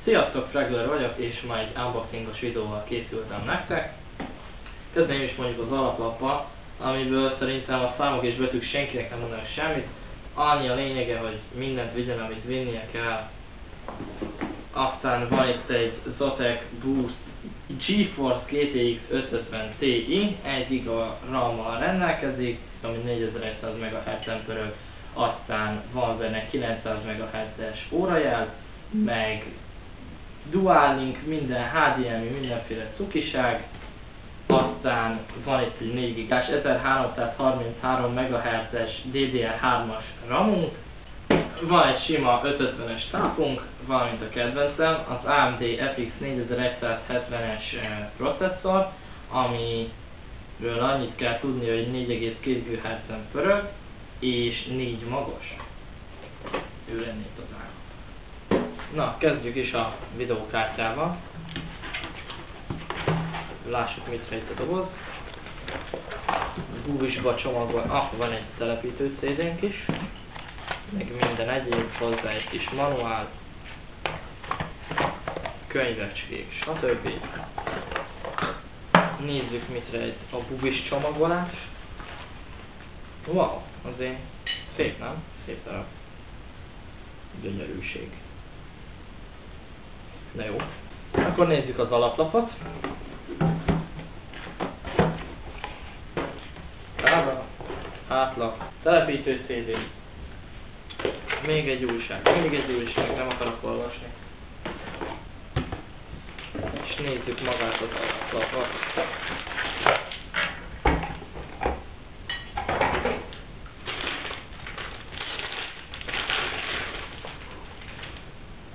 Sziasztok, Fregler vagyok, és ma egy unboxingos videóval készültem nektek. Kezdeném is mondjuk az alaplappal, amiből szerintem a számok és betűk senkinek nem mondanak semmit. Annyi a lényege, hogy mindent vigyen, amit vinnie kell. Aztán van itt egy Zotac Boost GeForce GTX 550 Ti, 1 GB RAM-mal rendelkezik, ami 4100 MHz-en pörög. Aztán van benne 900 MHz-es órajel, meg Dual Link, minden HDMI, mindenféle cukiság. Aztán van itt egy 4 GB-s 1333 MHz-es DDR3-as RAM-unk. Van egy sima 550-es tápunk, valamint a kedvencem, az AMD FX 4170-es processzor, amiről annyit kell tudni, hogy 4,2 GHz-en pörög, és 4 magos. Ő lenne itt az áll. Na, kezdjük is a videókártyával. Lássuk, mit rejt a doboz. Búvisba csomagban, van egy telepítő CD-nk is, meg minden egyéb, hozzá egy kis manuál, könyvecskék, stb. Nézzük, mit rejt a bubis csomagolás. Wow, azért szép, nem? Szép darab. Gyönyörűség. Na jó. Akkor nézzük az alaplapot. Tábla, átlag, telepítő CD. Még egy újság, nem akarok olvasni. És nézzük magát az alaplapot.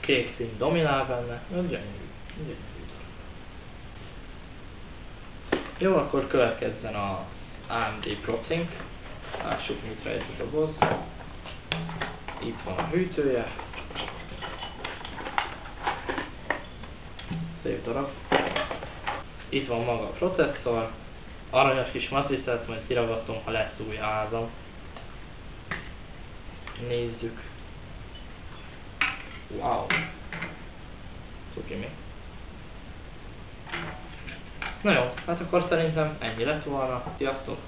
Kék szín dominál benne, gyönyörű. Jó, akkor következzen az AMD Procink. Lássuk, mit rejt a doboz. Itt van a hűtője. Szép darab. Itt van maga a processzor. Aranyos kis matricát, majd kiragadtom, ha lesz új a házam. Nézzük. Wow. Cuki mi? Na jó, hát akkor szerintem ennyi lett volna. Sziasztok!